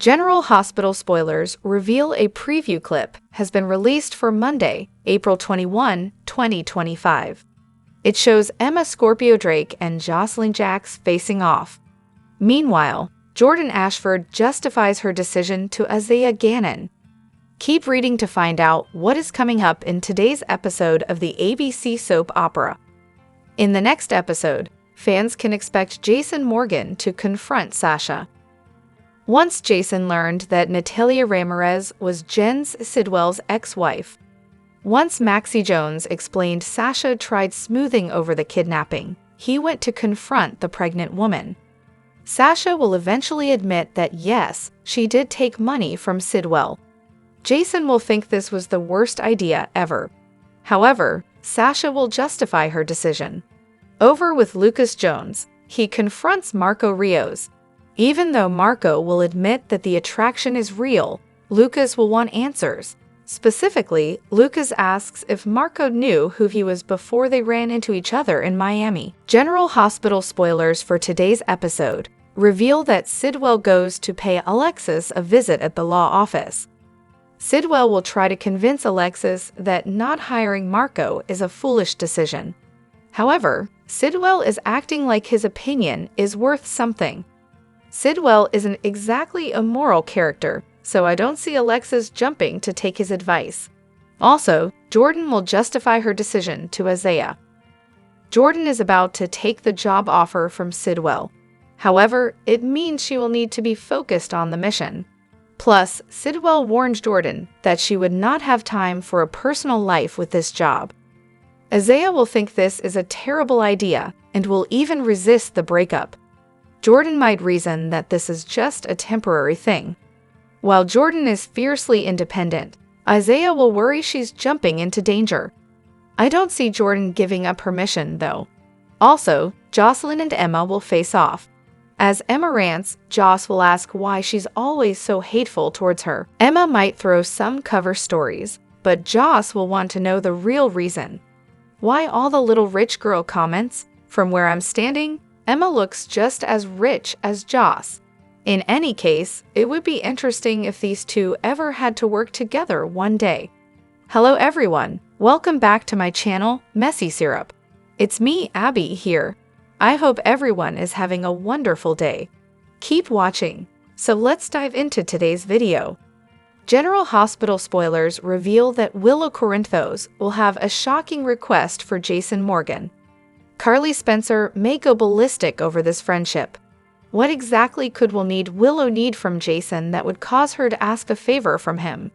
General Hospital spoilers reveal a preview clip has been released for Monday, April 21, 2025. It shows Emma Scorpio Drake and Jocelyn Jacks facing off. Meanwhile, Jordan Ashford justifies her decision to Isaiah Gannon. Keep reading to find out what is coming up in today's episode of the ABC soap opera. In the next episode, fans can expect Jason Morgan to confront Sasha. Once Jason learned that Natalia Ramirez was Jens Sidwell's ex-wife. Once Maxie Jones explained Sasha tried smoothing over the kidnapping, he went to confront the pregnant woman. Sasha will eventually admit that yes, she did take money from Sidwell. Jason will think this was the worst idea ever. However, Sasha will justify her decision. Over with Lucas Jones, he confronts Marco Rios. Even though Marco will admit that the attraction is real, Lucas will want answers. Specifically, Lucas asks if Marco knew who he was before they ran into each other in Miami. General Hospital spoilers for today's episode reveal that Sidwell goes to pay Alexis a visit at the law office. Sidwell will try to convince Alexis that not hiring Marco is a foolish decision. However, Sidwell is acting like his opinion is worth something. Sidwell isn't exactly a moral character, so I don't see Alexis jumping to take his advice. Also, Jordan will justify her decision to Isaiah. Jordan is about to take the job offer from Sidwell. However, it means she will need to be focused on the mission. Plus, Sidwell warned Jordan that she would not have time for a personal life with this job. Isaiah will think this is a terrible idea and will even resist the breakup. Jordan might reason that this is just a temporary thing. While Jordan is fiercely independent, Isaiah will worry she's jumping into danger. I don't see Jordan giving up her mission, though. Also, Jocelyn and Emma will face off. As Emma rants, Joss will ask why she's always so hateful towards her. Emma might throw some cover stories, but Joss will want to know the real reason. Why all the little rich girl comments? From where I'm standing, Emma looks just as rich as Joss. In any case, it would be interesting if these two ever had to work together one day. Hello everyone, welcome back to my channel, Messy Syrup. It's me, Abby, here. I hope everyone is having a wonderful day. Keep watching. So let's dive into today's video. General Hospital spoilers reveal that Willow Corinthos will have a shocking request for Jason Morgan. Carly Spencer may go ballistic over this friendship. What exactly could Willow need from Jason that would cause her to ask a favor from him?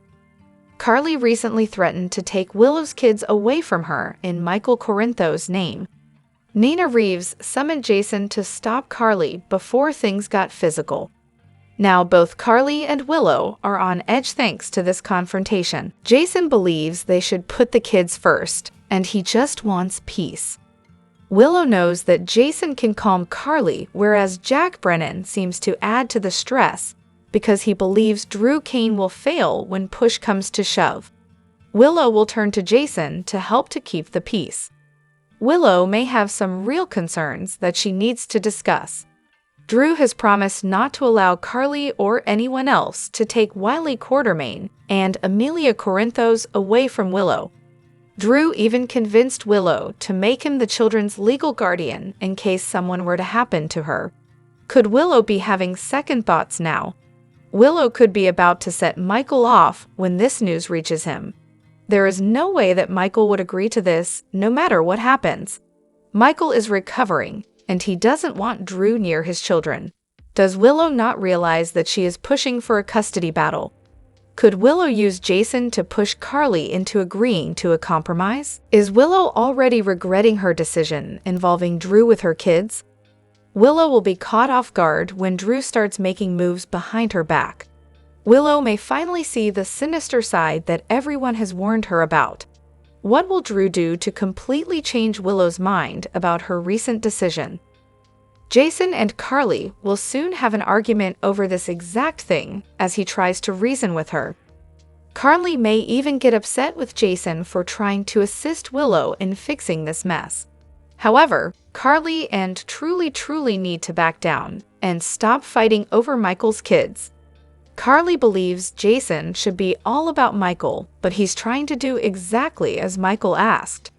Carly recently threatened to take Willow's kids away from her in Michael Corinthos' name. Nina Reeves summoned Jason to stop Carly before things got physical. Now both Carly and Willow are on edge thanks to this confrontation. Jason believes they should put the kids first, and he just wants peace. Willow knows that Jason can calm Carly, whereas Jack Brennan seems to add to the stress because he believes Drew Kane will fail when push comes to shove. Willow will turn to Jason to help to keep the peace. Willow may have some real concerns that she needs to discuss. Drew has promised not to allow Carly or anyone else to take Wiley Quartermain and Amelia Corinthos away from Willow. Drew even convinced Willow to make him the children's legal guardian in case someone were to happen to her. Could Willow be having second thoughts now? Willow could be about to set Michael off when this news reaches him. There is no way that Michael would agree to this, no matter what happens. Michael is recovering, and he doesn't want Drew near his children. Does Willow not realize that she is pushing for a custody battle? Could Willow use Jason to push Carly into agreeing to a compromise? Is Willow already regretting her decision involving Drew with her kids? Willow will be caught off guard when Drew starts making moves behind her back. Willow may finally see the sinister side that everyone has warned her about. What will Drew do to completely change Willow's mind about her recent decision? Jason and Carly will soon have an argument over this exact thing as he tries to reason with her. Carly may even get upset with Jason for trying to assist Willow in fixing this mess. However, Carly and truly need to back down and stop fighting over Michael's kids. Carly believes Jason should be all about Michael, but he's trying to do exactly as Michael asked.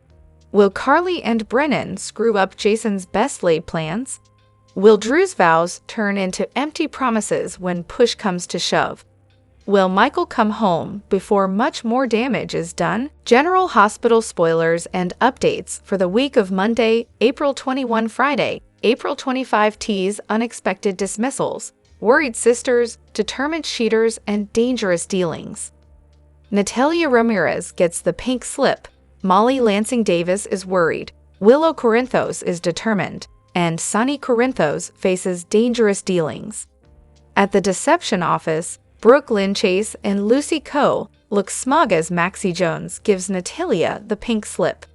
Will Carly and Brennan screw up Jason's best-laid plans? Will Drew's vows turn into empty promises when push comes to shove? Will Michael come home before much more damage is done? General Hospital spoilers and updates for the week of Monday, April 21, Friday, April 25 tease unexpected dismissals, worried sisters, determined cheaters, and dangerous dealings. Natalia Ramirez gets the pink slip, Molly Lansing Davis is worried, Willow Corinthos is determined, and Sonny Corinthos faces dangerous dealings. At the deception office, Brooke Lynn Chase and Lucy Coe look smug as Maxie Jones gives Natalia the pink slip.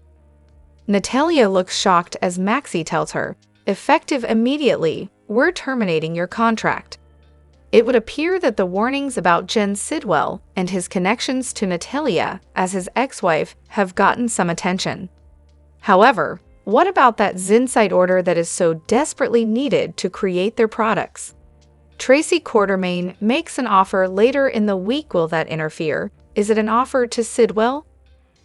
Natalia looks shocked as Maxie tells her, "Effective immediately, we're terminating your contract." It would appear that the warnings about Jen Sidwell and his connections to Natalia as his ex-wife have gotten some attention. However, what about that Zinsite order that is so desperately needed to create their products? Tracy Quartermaine makes an offer later in the week. Will that interfere? Is it an offer to Sidwell?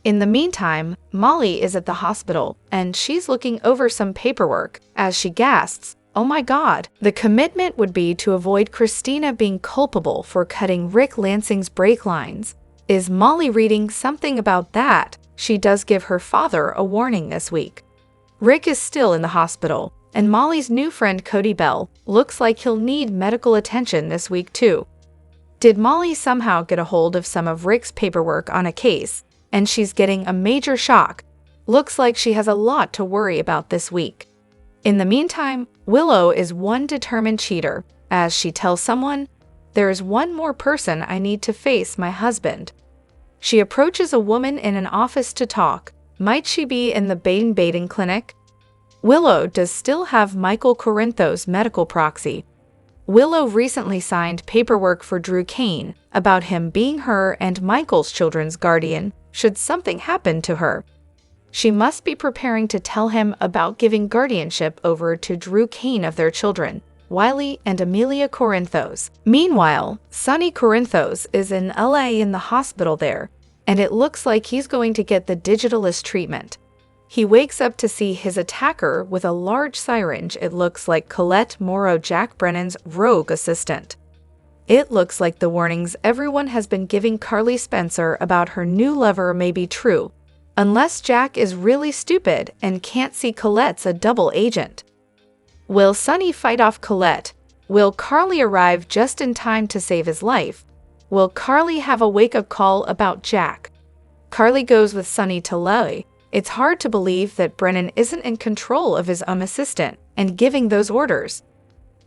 In the meantime, Molly is at the hospital, and she's looking over some paperwork as she gasps, "Oh my God!" The commitment would be to avoid Christina being culpable for cutting Rick Lansing's brake lines. Is Molly reading something about that? She does give her father a warning this week. Rick is still in the hospital, and Molly's new friend Cody Bell looks like he'll need medical attention this week too. Did Molly somehow get a hold of some of Rick's paperwork on a case, and she's getting a major shock? Looks like she has a lot to worry about this week. In the meantime, Willow is one determined cheater, as she tells someone, "There is one more person I need to face, my husband." She approaches a woman in an office to talk. Might she be in the Baden-Baden clinic? Willow does still have Michael Corinthos' medical proxy. Willow recently signed paperwork for Drew Cain about him being her and Michael's children's guardian should something happen to her. She must be preparing to tell him about giving guardianship over to Drew Cain of their children, Wiley and Amelia Corinthos. Meanwhile, Sonny Corinthos is in LA in the hospital there, and it looks like he's going to get the Digitalist treatment. He wakes up to see his attacker with a large syringe. It looks like Colette Morrow, Jack Brennan's rogue assistant. It looks like the warnings everyone has been giving Carly Spencer about her new lover may be true, unless Jack is really stupid and can't see Colette's a double agent. Will Sonny fight off Colette? Will Carly arrive just in time to save his life? Will Carly have a wake-up call about Jack? Carly goes with Sonny to LA. It's hard to believe that Brennan isn't in control of his own assistant and giving those orders.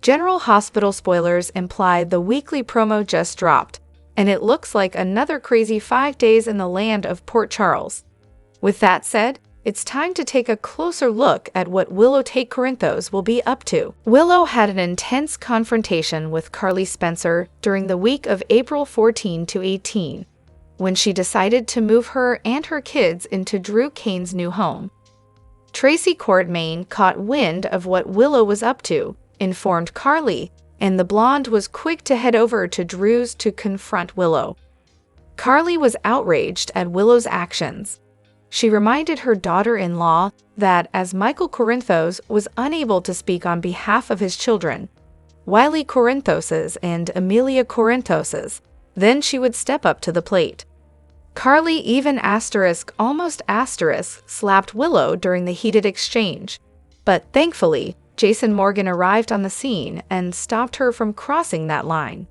General Hospital spoilers imply the weekly promo just dropped, and it looks like another crazy 5 days in the land of Port Charles. With that said, it's time to take a closer look at what Willow Tate Corinthos will be up to. Willow had an intense confrontation with Carly Spencer during the week of April 14 to 18, when she decided to move her and her kids into Drew Cain's new home. Tracy Quartermaine caught wind of what Willow was up to, informed Carly, and the blonde was quick to head over to Drew's to confront Willow. Carly was outraged at Willow's actions. She reminded her daughter-in-law that as Michael Corinthos was unable to speak on behalf of his children, Wiley Corinthos's and Amelia Corinthos's, then she would step up to the plate. Carly even almost slapped Willow during the heated exchange, but thankfully, Jason Morgan arrived on the scene and stopped her from crossing that line.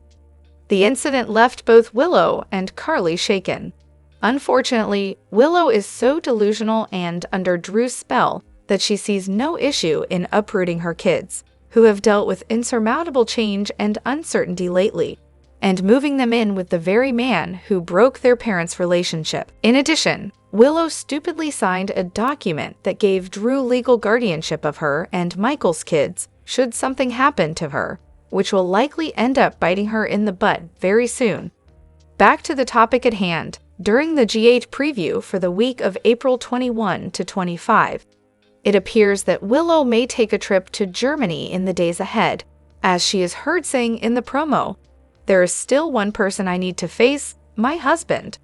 The incident left both Willow and Carly shaken. Unfortunately, Willow is so delusional and under Drew's spell that she sees no issue in uprooting her kids, who have dealt with insurmountable change and uncertainty lately, and moving them in with the very man who broke their parents' relationship. In addition, Willow stupidly signed a document that gave Drew legal guardianship of her and Michael's kids should something happen to her, which will likely end up biting her in the butt very soon. Back to the topic at hand. During the G8 preview for the week of April 21 to 25, it appears that Willow may take a trip to Germany in the days ahead, as she is heard saying in the promo. There is still one person I need to face, my husband.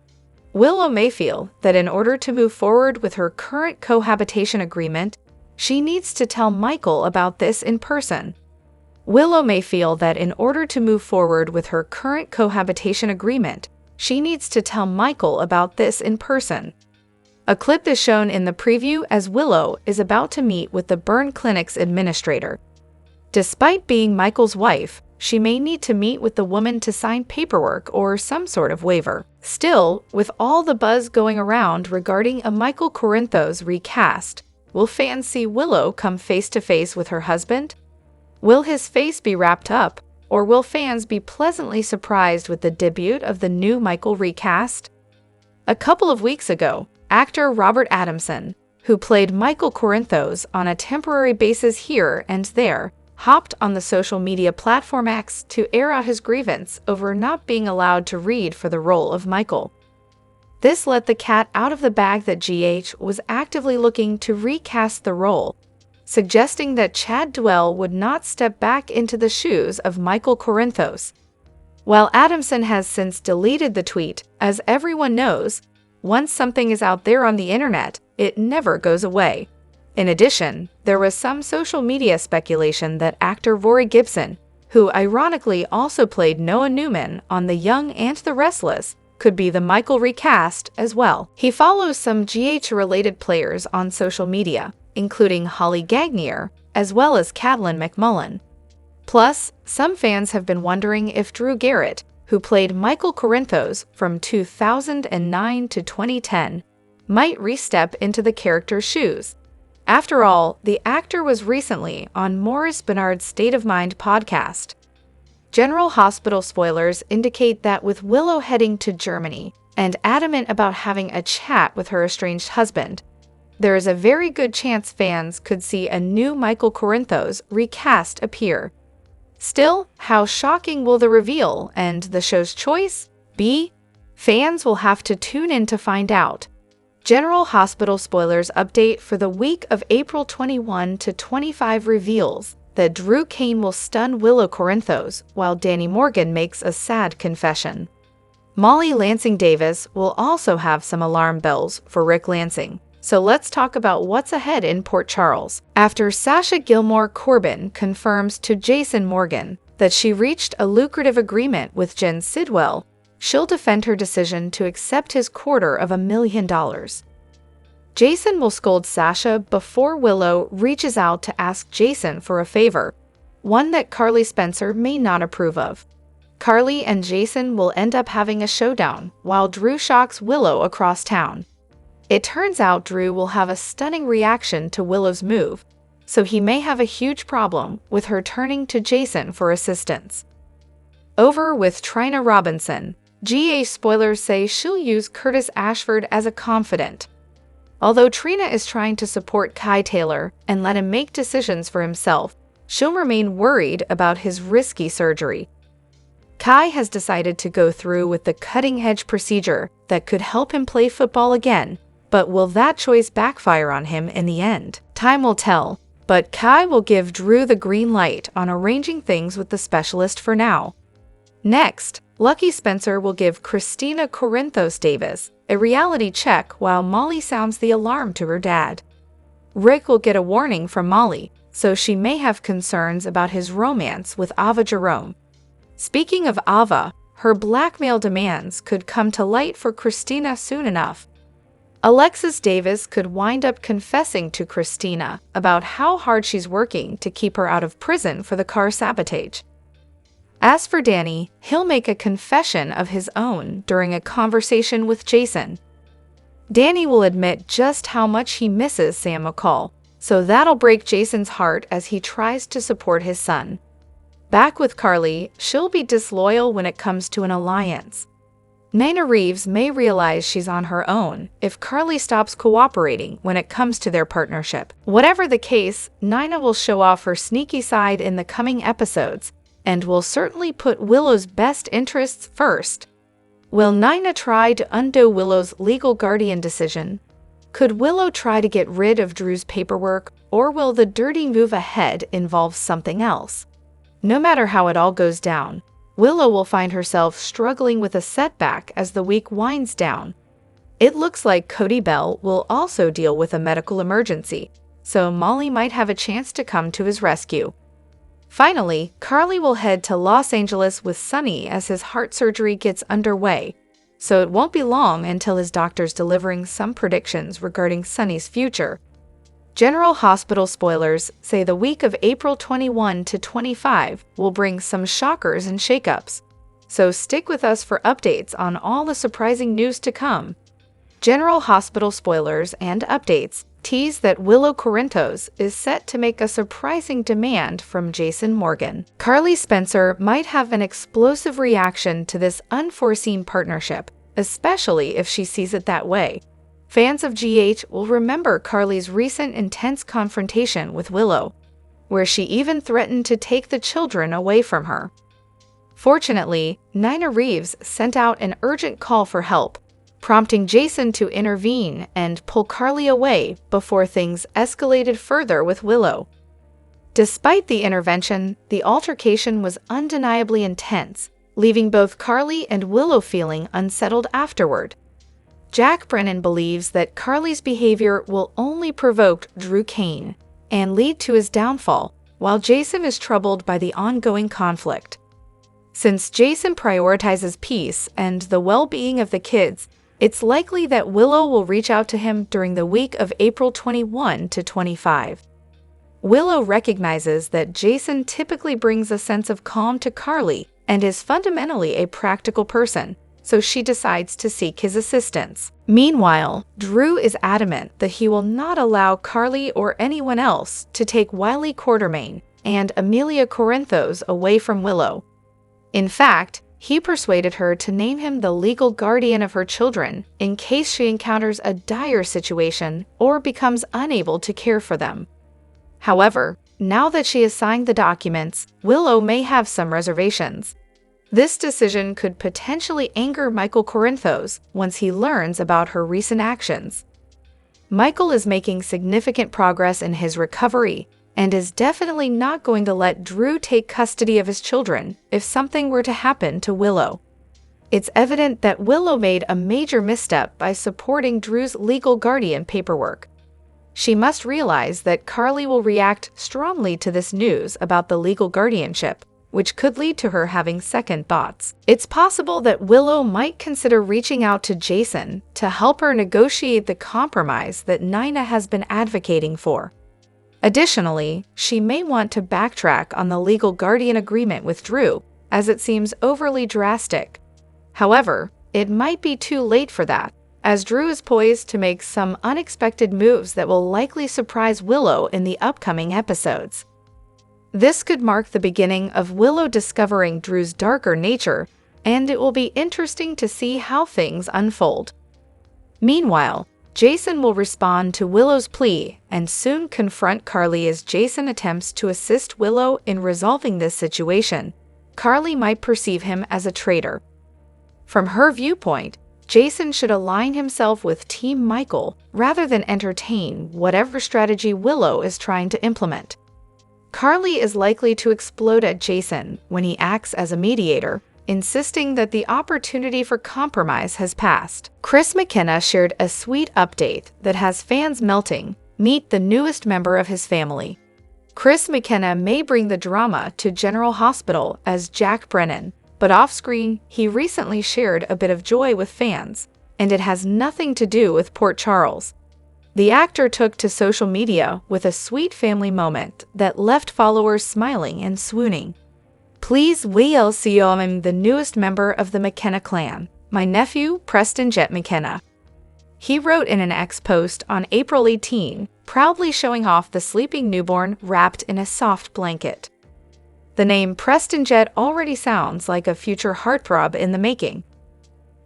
Willow may feel that in order to move forward with her current cohabitation agreement, she needs to tell Michael about this in person. Willow may feel that in order to move forward with her current cohabitation agreement, she needs to tell Michael about this in person. A clip is shown in the preview as Willow is about to meet with the burn clinic's administrator. Despite being Michael's wife, she may need to meet with the woman to sign paperwork or some sort of waiver. Still, with all the buzz going around regarding a Michael Corinthos recast, will fans see Willow come face-to-face with her husband? Will his face be wrapped up, or will fans be pleasantly surprised with the debut of the new Michael recast? A couple of weeks ago, actor Robert Adamson, who played Michael Corinthos on a temporary basis here and there, hopped on the social media platform X to air out his grievance over not being allowed to read for the role of Michael. This let the cat out of the bag that GH was actively looking to recast the role, suggesting that Chad Duell would not step back into the shoes of Michael Corinthos. While Adamson has since deleted the tweet, as everyone knows, once something is out there on the internet, it never goes away. In addition, there was some social media speculation that actor Rory Gibson, who ironically also played Noah Newman on The Young and the Restless, could be the Michael recast as well. He follows some GH-related players on social media, including Holly Gagnier, as well as Catelyn McMullen. Plus, some fans have been wondering if Drew Garrett, who played Michael Corinthos from 2009 to 2010, might re-step into the character's shoes. After all, the actor was recently on Maurice Benard's State of Mind podcast. General Hospital spoilers indicate that with Willow heading to Germany and adamant about having a chat with her estranged husband, there is a very good chance fans could see a new Michael Corinthos recast appear. Still, how shocking will the reveal and the show's choice be? Fans will have to tune in to find out. General Hospital spoilers update for the week of April 21 to 25 reveals that Drew Cain will stun Willow Corinthos while Danny Morgan makes a sad confession. Molly Lansing Davis will also have some alarm bells for Rick Lansing. So let's talk about what's ahead in Port Charles. After Sasha Gilmore Corbin confirms to Jason Morgan that she reached a lucrative agreement with Jen Sidwell, she'll defend her decision to accept his $250,000. Jason will scold Sasha before Willow reaches out to ask Jason for a favor, one that Carly Spencer may not approve of. Carly and Jason will end up having a showdown while Drew shocks Willow across town. It turns out Drew will have a stunning reaction to Willow's move, so he may have a huge problem with her turning to Jason for assistance. Over with Trina Robinson, GH spoilers say she'll use Curtis Ashford as a confidant. Although Trina is trying to support Kai Taylor and let him make decisions for himself, she'll remain worried about his risky surgery. Kai has decided to go through with the cutting-edge procedure that could help him play football again, but will that choice backfire on him in the end? Time will tell, but Kai will give Drew the green light on arranging things with the specialist for now. Next, Lucky Spencer will give Christina Corinthos Davis a reality check while Molly sounds the alarm to her dad. Rick will get a warning from Molly, so she may have concerns about his romance with Ava Jerome. Speaking of Ava, her blackmail demands could come to light for Christina soon enough. Alexis Davis could wind up confessing to Christina about how hard she's working to keep her out of prison for the car sabotage. As for Danny, he'll make a confession of his own during a conversation with Jason. Danny will admit just how much he misses Sam McCall, so that'll break Jason's heart as he tries to support his son. Back with Carly, she'll be disloyal when it comes to an alliance. Nina Reeves may realize she's on her own if Carly stops cooperating when it comes to their partnership. Whatever the case, Nina will show off her sneaky side in the coming episodes and will certainly put Willow's best interests first. Will Nina try to undo Willow's legal guardian decision? Could Willow try to get rid of Drew's paperwork, or will the dirty move ahead involve something else? No matter how it all goes down, Willow will find herself struggling with a setback as the week winds down. It looks like Cody Bell will also deal with a medical emergency, so Molly might have a chance to come to his rescue. Finally, Carly will head to Los Angeles with Sonny as his heart surgery gets underway, so it won't be long until his doctor's delivering some predictions regarding Sonny's future. General Hospital spoilers say the week of April 21 to 25 will bring some shockers and shakeups, so stick with us for updates on all the surprising news to come. General Hospital spoilers and updates tease that Willow Corinthos is set to make a surprising demand from Jason Morgan. Carly Spencer might have an explosive reaction to this unforeseen partnership, especially if she sees it that way. Fans of GH will remember Carly's recent intense confrontation with Willow, where she even threatened to take the children away from her. Fortunately, Nina Reeves sent out an urgent call for help, prompting Jason to intervene and pull Carly away before things escalated further with Willow. Despite the intervention, the altercation was undeniably intense, leaving both Carly and Willow feeling unsettled afterward. Jack Brennan believes that Carly's behavior will only provoke Drew Cain and lead to his downfall, while Jason is troubled by the ongoing conflict. Since Jason prioritizes peace and the well-being of the kids, it's likely that Willow will reach out to him during the week of April 21 to 25. Willow recognizes that Jason typically brings a sense of calm to Carly and is fundamentally a practical person, so she decides to seek his assistance. Meanwhile, Drew is adamant that he will not allow Carly or anyone else to take Wiley Quartermaine and Amelia Corinthos away from Willow. In fact, he persuaded her to name him the legal guardian of her children in case she encounters a dire situation or becomes unable to care for them. However, now that she has signed the documents, Willow may have some reservations. This decision could potentially anger Michael Corinthos once he learns about her recent actions. Michael is making significant progress in his recovery and is definitely not going to let Drew take custody of his children if something were to happen to Willow. It's evident that Willow made a major misstep by supporting Drew's legal guardian paperwork. She must realize that Carly will react strongly to this news about the legal guardianship, which could lead to her having second thoughts. It's possible that Willow might consider reaching out to Jason to help her negotiate the compromise that Nina has been advocating for. Additionally, she may want to backtrack on the legal guardian agreement with Drew, as it seems overly drastic. However, it might be too late for that, as Drew is poised to make some unexpected moves that will likely surprise Willow in the upcoming episodes. This could mark the beginning of Willow discovering Drew's darker nature, and it will be interesting to see how things unfold. Meanwhile, Jason will respond to Willow's plea and soon confront Carly as Jason attempts to assist Willow in resolving this situation. Carly might perceive him as a traitor. From her viewpoint, Jason should align himself with Team Michael rather than entertain whatever strategy Willow is trying to implement. Carly is likely to explode at Jason when he acts as a mediator, insisting that the opportunity for compromise has passed. Chris McKenna shared a sweet update that has fans melting. Meet the newest member of his family. Chris McKenna may bring the drama to General Hospital as Jack Brennan, but off-screen, he recently shared a bit of joy with fans, and it has nothing to do with Port Charles. The actor took to social media with a sweet family moment that left followers smiling and swooning. Please we'll see I'm the newest member of the McKenna clan, my nephew Preston Jet McKenna. He wrote in an X post on April 18, proudly showing off the sleeping newborn wrapped in a soft blanket. The name Preston Jet already sounds like a future heartthrob in the making.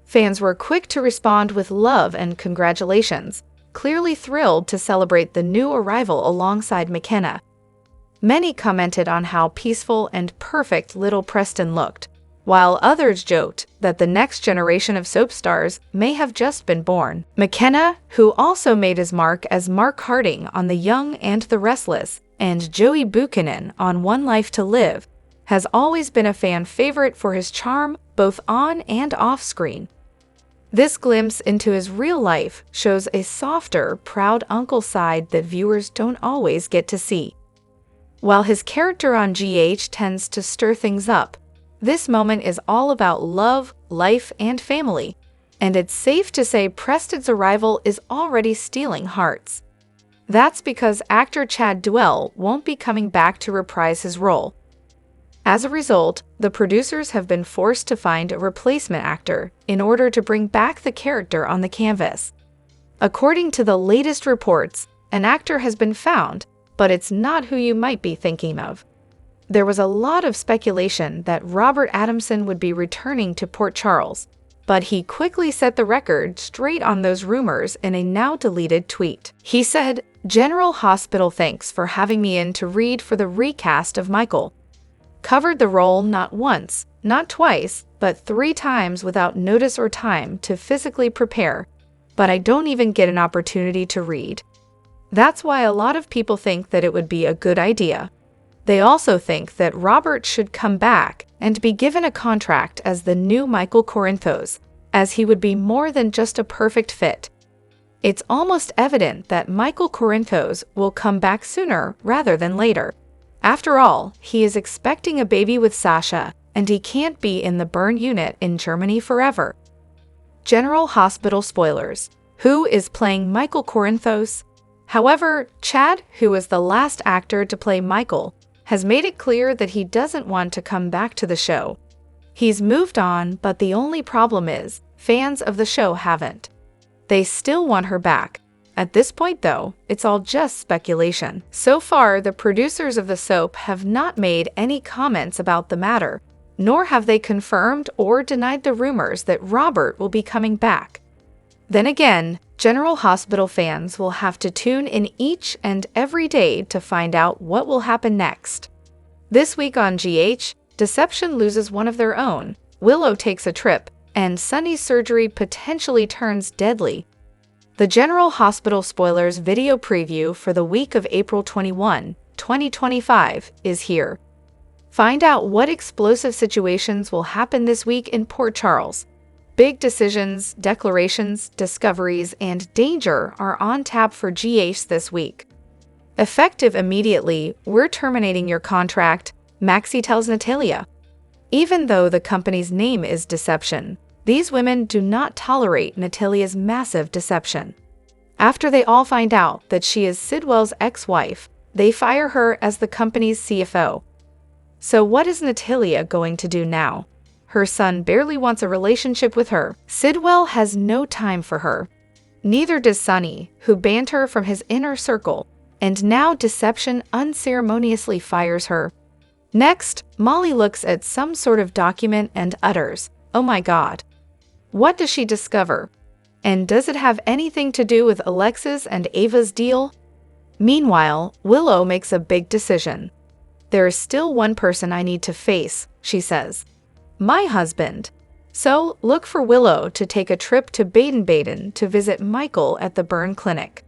Fans were quick to respond with love and congratulations, clearly thrilled to celebrate the new arrival alongside McKenna. Many commented on how peaceful and perfect little Preston looked, while others joked that the next generation of soap stars may have just been born. McKenna, who also made his mark as Mark Harding on The Young and the Restless, and Joey Buchanan on One Life to Live, has always been a fan favorite for his charm both on and off screen. This glimpse into his real life shows a softer, proud uncle side that viewers don't always get to see. While his character on GH tends to stir things up, this moment is all about love, life, and family, and it's safe to say Preston's arrival is already stealing hearts. That's because actor Chad Duell won't be coming back to reprise his role. As a result, the producers have been forced to find a replacement actor in order to bring back the character on the canvas. According to the latest reports, an actor has been found, but it's not who you might be thinking of. There was a lot of speculation that Robert Adamson would be returning to Port Charles, but he quickly set the record straight on those rumors in a now-deleted tweet. He said, "General Hospital thanks for having me in to read for the recast of Michael. Covered the role not once, not twice, but 3 times without notice or time to physically prepare, but I don't even get an opportunity to read." That's why a lot of people think that it would be a good idea. They also think that Robert should come back and be given a contract as the new Michael Corinthos, as he would be more than just a perfect fit. It's almost evident that Michael Corinthos will come back sooner rather than later. After all, he is expecting a baby with Sasha, and he can't be in the burn unit in Germany forever. General Hospital spoilers. Who is playing Michael Corinthos? However, Chad, who is the last actor to play Michael, has made it clear that he doesn't want to come back to the show. He's moved on, but the only problem is, fans of the show haven't. They still want her back. At this point, though, it's all just speculation. So far, the producers of the soap have not made any comments about the matter, nor have they confirmed or denied the rumors that Robert will be coming back. Then again, General Hospital fans will have to tune in each and every day to find out what will happen next. This week on GH, Deception loses one of their own, Willow takes a trip, and Sunny's surgery potentially turns deadly. The General Hospital spoilers video preview for the week of April 21, 2025 is here. Find out what explosive situations will happen this week in Port Charles. Big decisions, declarations, discoveries, and danger are on tap for GH this week. Effective immediately, we're terminating your contract, Maxie tells Natalia. Even though the company's name is Deception, these women do not tolerate Natalia's massive deception. After they all find out that she is Sidwell's ex-wife, they fire her as the company's CFO. So what is Natalia going to do now? Her son barely wants a relationship with her. Sidwell has no time for her. Neither does Sunny, who banned her from his inner circle, and now Deception unceremoniously fires her. Next, Molly looks at some sort of document and utters, "Oh my God." What does she discover? And does it have anything to do with Alexis and Ava's deal? Meanwhile, Willow makes a big decision. "There is still one person I need to face," she says. "My husband." So, look for Willow to take a trip to Baden-Baden to visit Michael at the burn clinic.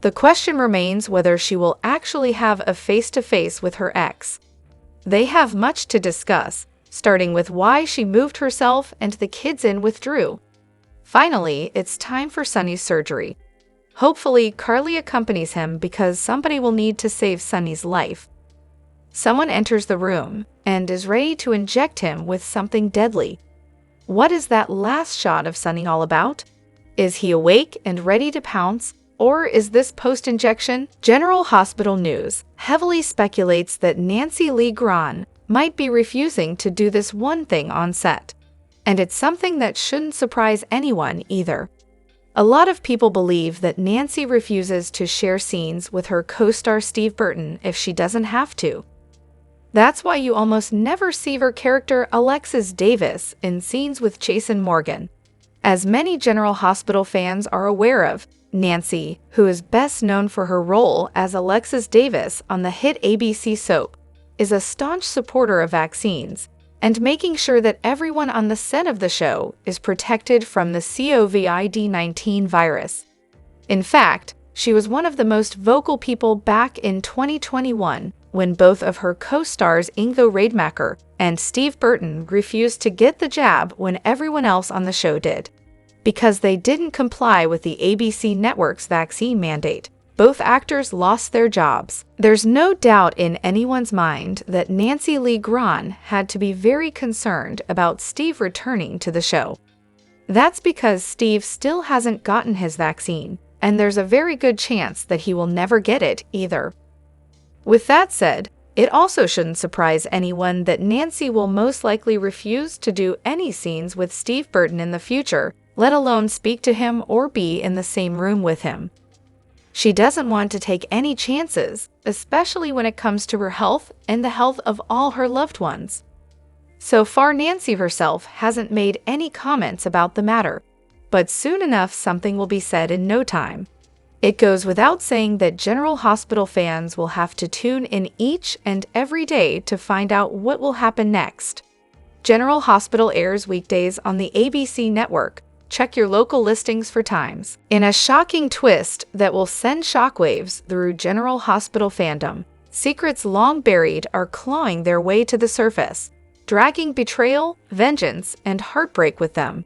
The question remains whether she will actually have a face-to-face with her ex. They have much to discuss, starting with why she moved herself and the kids in with Drew. Finally, it's time for Sunny's surgery. Hopefully, Carly accompanies him because somebody will need to save Sunny's life. Someone enters the room and is ready to inject him with something deadly. What is that last shot of Sunny all about? Is he awake and ready to pounce? Or is this post-injection? General Hospital News heavily speculates that Nancy Lee Grahn might be refusing to do this one thing on set. And it's something that shouldn't surprise anyone either. A lot of people believe that Nancy refuses to share scenes with her co-star Steve Burton if she doesn't have to. That's why you almost never see her character Alexis Davis in scenes with Jason Morgan. As many General Hospital fans are aware of, Nancy, who is best known for her role as Alexis Davis on the hit ABC soap, is a staunch supporter of vaccines and making sure that everyone on the set of the show is protected from the COVID-19 virus. In fact, she was one of the most vocal people back in 2021 when both of her co-stars Ingo Rademacher and Steve Burton refused to get the jab when everyone else on the show did. Because they didn't comply with the ABC network's vaccine mandate, both actors lost their jobs. There's no doubt in anyone's mind that Nancy Lee Grahn had to be very concerned about Steve returning to the show. That's because Steve still hasn't gotten his vaccine, and there's a very good chance that he will never get it either. With that said, it also shouldn't surprise anyone that Nancy will most likely refuse to do any scenes with Steve Burton in the future, let alone speak to him or be in the same room with him. She doesn't want to take any chances, especially when it comes to her health and the health of all her loved ones. So far, Nancy herself hasn't made any comments about the matter, but soon enough something will be said in no time. It goes without saying that General Hospital fans will have to tune in each and every day to find out what will happen next. General Hospital airs weekdays on the ABC network. Check your local listings for times. In a shocking twist that will send shockwaves through General Hospital fandom, secrets long buried are clawing their way to the surface, dragging betrayal, vengeance, and heartbreak with them.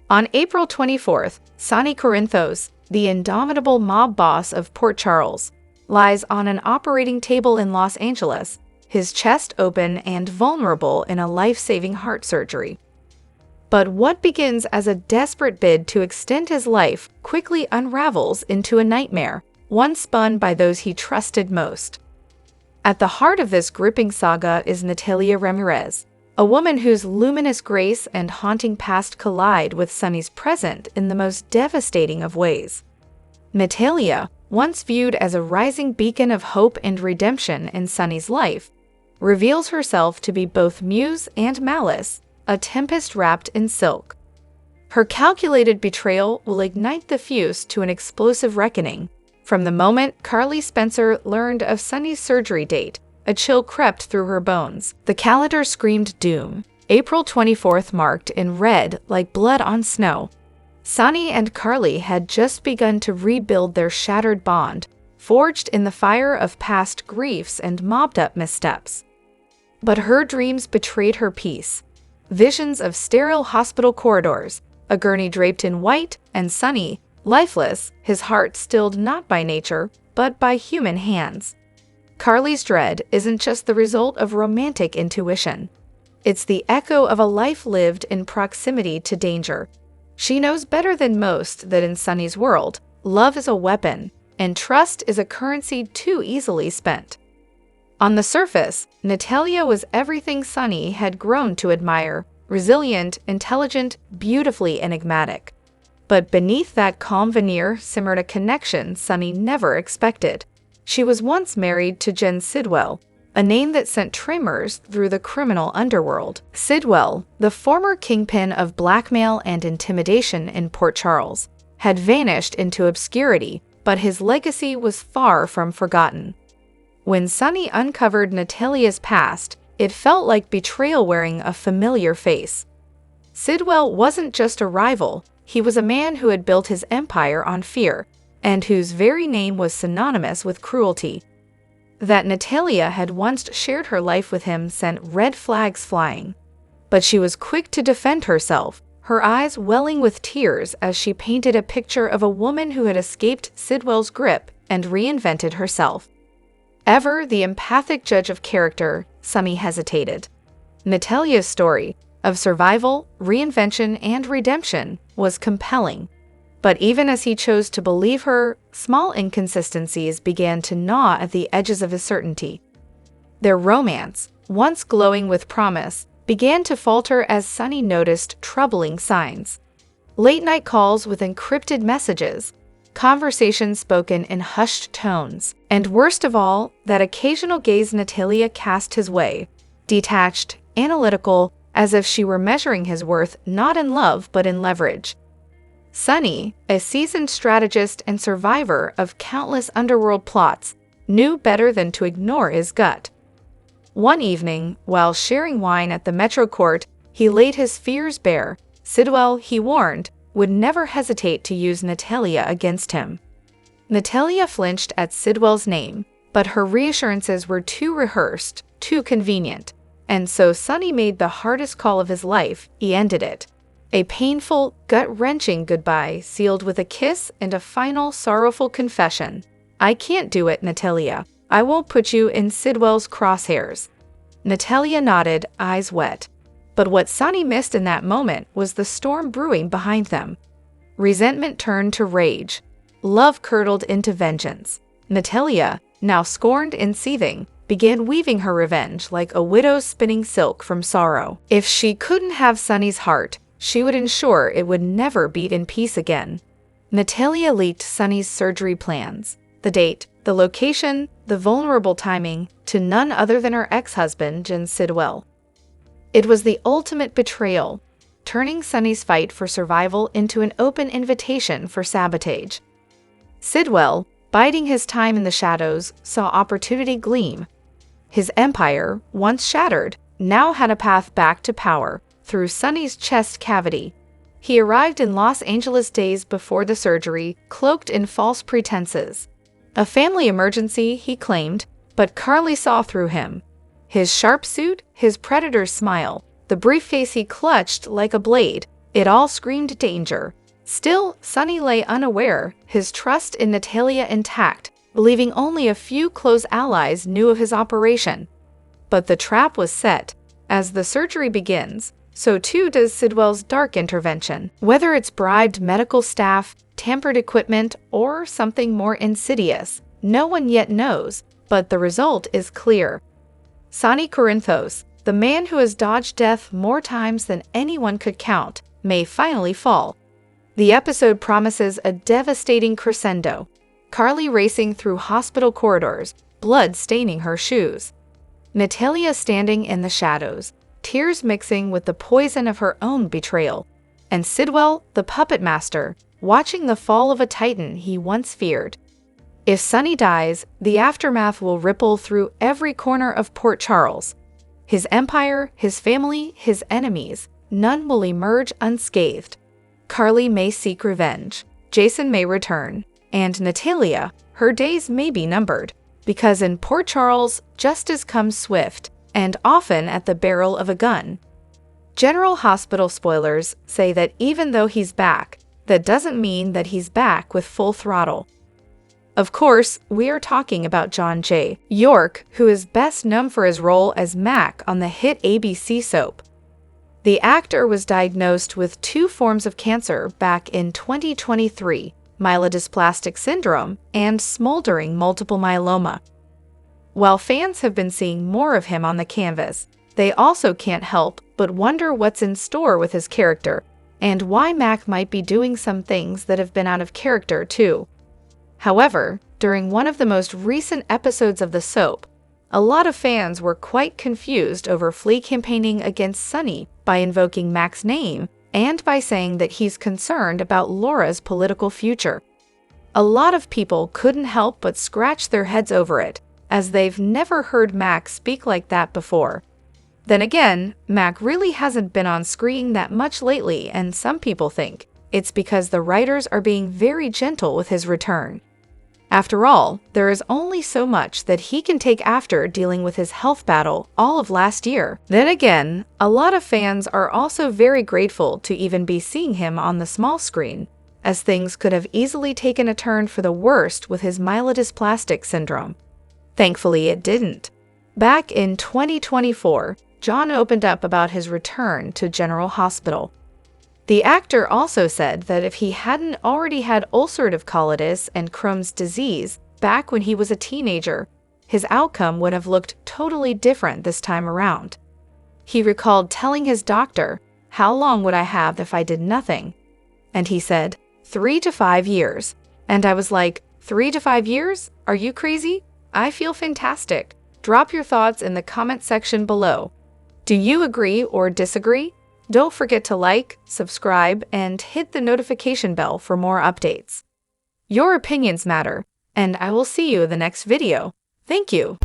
On April 24th, Sonny Corinthos, the indomitable mob boss of Port Charles, lies on an operating table in Los Angeles, his chest open and vulnerable in a life-saving heart surgery. But what begins as a desperate bid to extend his life quickly unravels into a nightmare, one spun by those he trusted most. At the heart of this gripping saga is Natalia Ramirez, a woman whose luminous grace and haunting past collide with Sonny's present in the most devastating of ways. Natalia, once viewed as a rising beacon of hope and redemption in Sonny's life, reveals herself to be both muse and malice, a tempest wrapped in silk. Her calculated betrayal will ignite the fuse to an explosive reckoning. From the moment Carly Spencer learned of Sonny's surgery date, a chill crept through her bones. The calendar screamed doom. April 24th marked in red like blood on snow. Sonny and Carly had just begun to rebuild their shattered bond, forged in the fire of past griefs and mobbed-up missteps. But her dreams betrayed her peace. Visions of sterile hospital corridors, a gurney draped in white, and Sonny, lifeless, his heart stilled not by nature, but by human hands. Carly's dread isn't just the result of romantic intuition. It's the echo of a life lived in proximity to danger. She knows better than most that in Sonny's world, love is a weapon, and trust is a currency too easily spent. On the surface, Natalia was everything Sonny had grown to admire: resilient, intelligent, beautifully enigmatic. But beneath that calm veneer simmered a connection Sonny never expected. She was once married to Jen Sidwell, a name that sent tremors through the criminal underworld. Sidwell, the former kingpin of blackmail and intimidation in Port Charles, had vanished into obscurity, but his legacy was far from forgotten. When Sonny uncovered Natalia's past, it felt like betrayal wearing a familiar face. Sidwell wasn't just a rival, he was a man who had built his empire on fear, and whose very name was synonymous with cruelty. That Natalia had once shared her life with him sent red flags flying. But she was quick to defend herself, her eyes welling with tears as she painted a picture of a woman who had escaped Sidwell's grip and reinvented herself. Ever the empathic judge of character, Sonny hesitated. Natalia's story, of survival, reinvention, and redemption, was compelling. But even as he chose to believe her, small inconsistencies began to gnaw at the edges of his certainty. Their romance, once glowing with promise, began to falter as Sonny noticed troubling signs. Late-night calls with encrypted messages, conversations spoken in hushed tones, and worst of all, that occasional gaze Natalia cast his way, detached, analytical, as if she were measuring his worth not in love but in leverage. Sonny, a seasoned strategist and survivor of countless underworld plots, knew better than to ignore his gut. One evening, while sharing wine at the Metro Court, he laid his fears bare. Sidwell, he warned, would never hesitate to use Natalia against him. Natalia flinched at Sidwell's name, but her reassurances were too rehearsed, too convenient. And so Sonny made the hardest call of his life. He ended it. A painful, gut-wrenching goodbye sealed with a kiss and a final sorrowful confession. "I can't do it, Natalia. I won't put you in Sidwell's crosshairs." Natalia nodded, eyes wet. But what Sonny missed in that moment was the storm brewing behind them. Resentment turned to rage. Love curdled into vengeance. Natalia, now scorned and seething, began weaving her revenge like a widow spinning silk from sorrow. If she couldn't have Sonny's heart, she would ensure it would never beat in peace again. Natalia leaked Sonny's surgery plans, the date, the location, the vulnerable timing, to none other than her ex-husband, Jen Sidwell. It was the ultimate betrayal, turning Sonny's fight for survival into an open invitation for sabotage. Sidwell, biding his time in the shadows, saw opportunity gleam. His empire, once shattered, now had a path back to power through Sonny's chest cavity. He arrived in Los Angeles days before the surgery, cloaked in false pretenses. A family emergency, he claimed, but Carly saw through him. His sharp suit, his predator's smile, the briefcase he clutched like a blade, it all screamed danger. Still, Sonny lay unaware, his trust in Natalia intact, believing only a few close allies knew of his operation. But the trap was set. As the surgery begins, so too does Sidwell's dark intervention. Whether it's bribed medical staff, tampered equipment, or something more insidious, no one yet knows, but the result is clear. Sonny Corinthos, the man who has dodged death more times than anyone could count, may finally fall. The episode promises a devastating crescendo. Carly racing through hospital corridors, blood staining her shoes. Natalia standing in the shadows, tears mixing with the poison of her own betrayal. And Sidwell, the puppet master, watching the fall of a titan he once feared. If Sonny dies, the aftermath will ripple through every corner of Port Charles. His empire, his family, his enemies, none will emerge unscathed. Carly may seek revenge, Jason may return, and Natalia, her days may be numbered, because in Port Charles, justice comes swift, and often at the barrel of a gun. General Hospital spoilers say that even though he's back, that doesn't mean that he's back with full throttle. Of course, we are talking about John J. York, who is best known for his role as Mac on the hit ABC soap. The actor was diagnosed with 2 forms of cancer back in 2023, myelodysplastic syndrome and smoldering multiple myeloma. While fans have been seeing more of him on the canvas, they also can't help but wonder what's in store with his character, and why Mac might be doing some things that have been out of character too. However, during one of the most recent episodes of the soap, a lot of fans were quite confused over Flea campaigning against Sonny by invoking Mac's name and by saying that he's concerned about Laura's political future. A lot of people couldn't help but scratch their heads over it, as they've never heard Mac speak like that before. Then again, Mac really hasn't been on screen that much lately, and some people think it's because the writers are being very gentle with his return. After all, there is only so much that he can take after dealing with his health battle all of last year. Then again, a lot of fans are also very grateful to even be seeing him on the small screen, as things could have easily taken a turn for the worst with his myelodysplastic syndrome. Thankfully, it didn't. Back in 2024, John opened up about his return to General Hospital. The actor also said that if he hadn't already had ulcerative colitis and Crohn's disease back when he was a teenager, his outcome would have looked totally different this time around. He recalled telling his doctor, "How long would I have if I did nothing?" And he said, 3 to 5 years. And I was like, 3 to 5 years? Are you crazy? I feel fantastic. Drop your thoughts in the comment section below. Do you agree or disagree? Don't forget to like, subscribe, and hit the notification bell for more updates. Your opinions matter, and I will see you in the next video. Thank you.